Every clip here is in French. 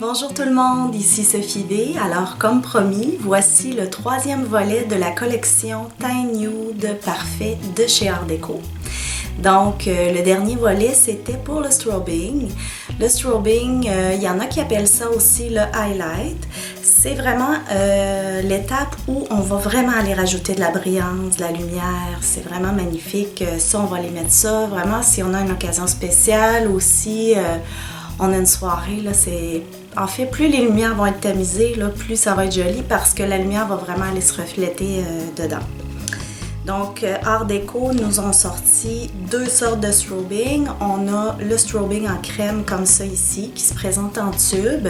Bonjour tout le monde, ici Sophie V. Alors comme promis, voici le troisième volet de la collection Teint Nude Parfait de chez Art Déco. Donc le dernier volet c'était pour le strobing. Le strobing, il y en a qui appellent ça aussi le highlight. C'est vraiment l'étape où on va vraiment aller rajouter de la brillance, de la lumière. C'est vraiment magnifique. Ça, on va aller mettre ça vraiment si on a une occasion spéciale ou si on a une soirée. Là, en fait, plus les lumières vont être tamisées, là, plus ça va être joli parce que la lumière va vraiment aller se refléter dedans. Donc, Art Déco nous ont sorti deux sortes de strobing. On a le strobing en crème comme ça ici, qui se présente en tube.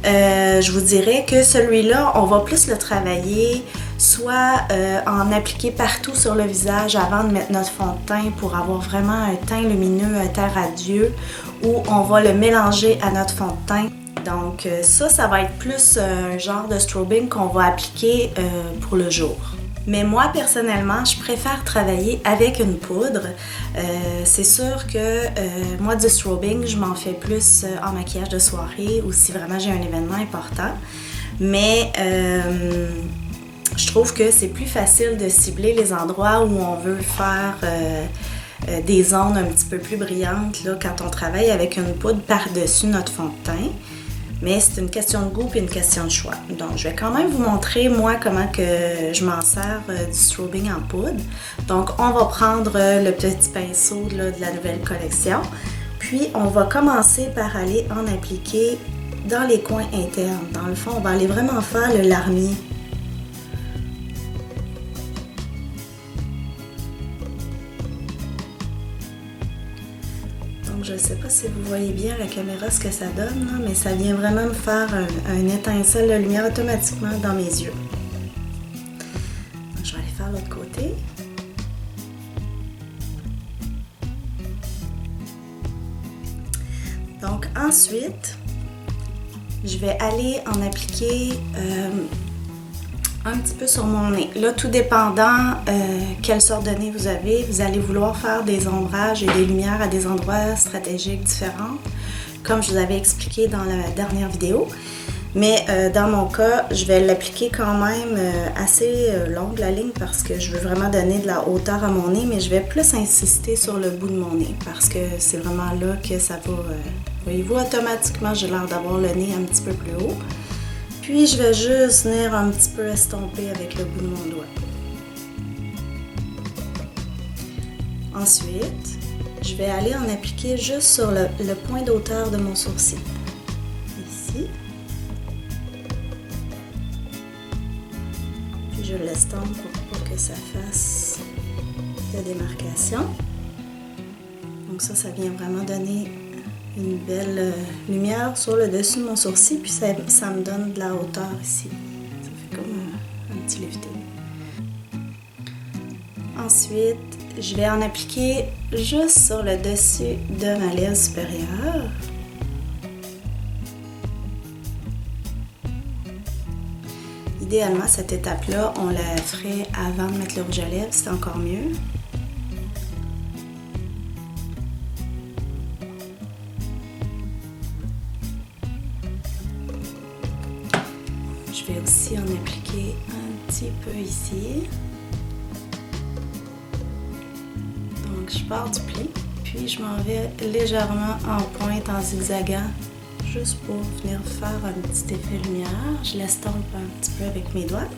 Je vous dirais que celui-là, on va plus le travailler, soit en appliquer partout sur le visage avant de mettre notre fond de teint pour avoir vraiment un teint lumineux, un teint radieux, ou on va le mélanger à notre fond de teint. Donc ça va être plus un genre de strobing qu'on va appliquer pour le jour. Mais moi, personnellement, je préfère travailler avec une poudre. C'est sûr que moi, du strobing, je m'en fais plus en maquillage de soirée ou si vraiment j'ai un événement important. Mais je trouve que c'est plus facile de cibler les endroits où on veut faire des zones un petit peu plus brillantes là, quand on travaille avec une poudre par-dessus notre fond de teint. Mais c'est une question de goût et une question de choix. Donc, je vais quand même vous montrer, moi, comment que je m'en sers du strobing en poudre. Donc, on va prendre le petit pinceau là, de la nouvelle collection. Puis, on va commencer par aller en appliquer dans les coins internes. Dans le fond, on va aller vraiment faire le larmier. Je ne sais pas si vous voyez bien la caméra ce que ça donne, là, mais ça vient vraiment me faire un étincelle de lumière automatiquement dans mes yeux. Je vais aller faire l'autre côté. Donc ensuite, je vais aller en appliquer un petit peu sur mon nez. Là, tout dépendant quelle sorte de nez vous avez, vous allez vouloir faire des ombrages et des lumières à des endroits stratégiques différents, comme je vous avais expliqué dans la dernière vidéo. Mais dans mon cas, je vais l'appliquer quand même assez longue la ligne parce que je veux vraiment donner de la hauteur à mon nez, mais je vais plus insister sur le bout de mon nez parce que c'est vraiment là que ça va... voyez-vous, automatiquement, j'ai l'air d'avoir le nez un petit peu plus haut. Puis je vais juste venir un petit peu estomper avec le bout de mon doigt. Ensuite, je vais aller en appliquer juste sur le point d'auteur de mon sourcil. Ici. Puis je l'estompe pour pas que ça fasse de démarcation. Donc ça vient vraiment donner une belle lumière sur le dessus de mon sourcil, puis ça me donne de la hauteur ici. Ça fait comme un petit lifting. Ensuite, je vais en appliquer juste sur le dessus de ma lèvre supérieure. Idéalement, cette étape-là, on la ferait avant de mettre le rouge à lèvres, c'est encore mieux. Je vais aussi en appliquer un petit peu ici. Donc je pars du pli, puis je m'en vais légèrement en pointe en zigzagant, juste pour venir faire un petit effet lumière. Je l'estompe un petit peu avec mes doigts.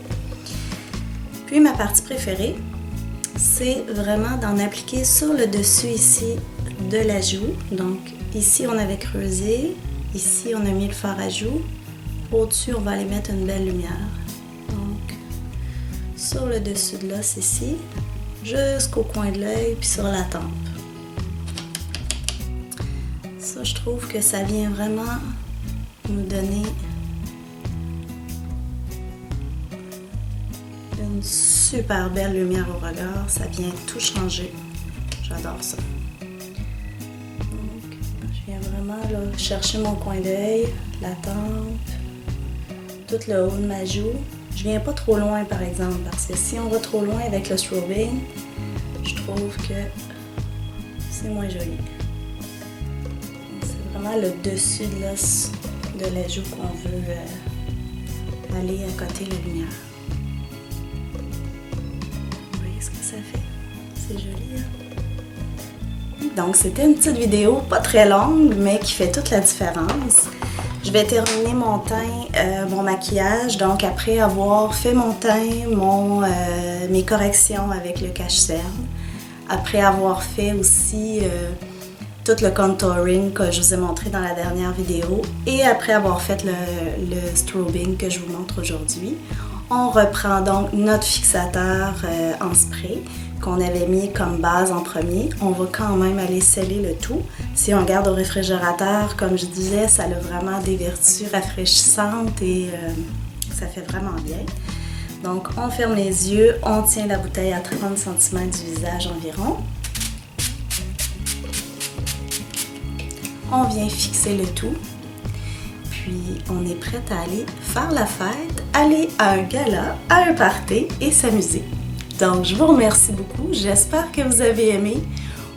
Puis ma partie préférée, c'est vraiment d'en appliquer sur le dessus ici de la joue. Donc ici on avait creusé, ici on a mis le fard à joues. Au-dessus, on va aller mettre une belle lumière. Donc, sur le dessus de l'os ici, jusqu'au coin de l'œil, puis sur la tempe. Ça, je trouve que ça vient vraiment nous donner une super belle lumière au regard. Ça vient tout changer. J'adore ça. Donc, je viens vraiment là, chercher mon coin d'œil, la tempe, tout le haut de ma joue. Je viens pas trop loin par exemple parce que si on va trop loin avec le strobing, je trouve que c'est moins joli. C'est vraiment le dessus de l'os de la joue qu'on veut aller à côté de la lumière. Vous voyez ce que ça fait? C'est joli, hein? Donc, c'était une petite vidéo, pas très longue, mais qui fait toute la différence. Je vais terminer mon teint, mon maquillage, donc après avoir fait mon teint, mes corrections avec le cache-cerne, après avoir fait aussi tout le contouring que je vous ai montré dans la dernière vidéo et après avoir fait le strobing que je vous montre aujourd'hui, on reprend donc notre fixateur en spray qu'on avait mis comme base en premier. On va quand même aller sceller le tout. Si on garde au réfrigérateur, comme je disais, ça a vraiment des vertus rafraîchissantes et ça fait vraiment bien. Donc on ferme les yeux, on tient la bouteille à 30 cm du visage environ. On vient fixer le tout. Puis on est prête à aller faire la fête, aller à un gala, à un party et s'amuser. Donc, je vous remercie beaucoup. J'espère que vous avez aimé.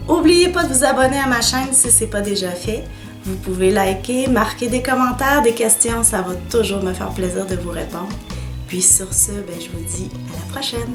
N'oubliez pas de vous abonner à ma chaîne si ce n'est pas déjà fait. Vous pouvez liker, marquer des commentaires, des questions. Ça va toujours me faire plaisir de vous répondre. Puis sur ce, je vous dis à la prochaine.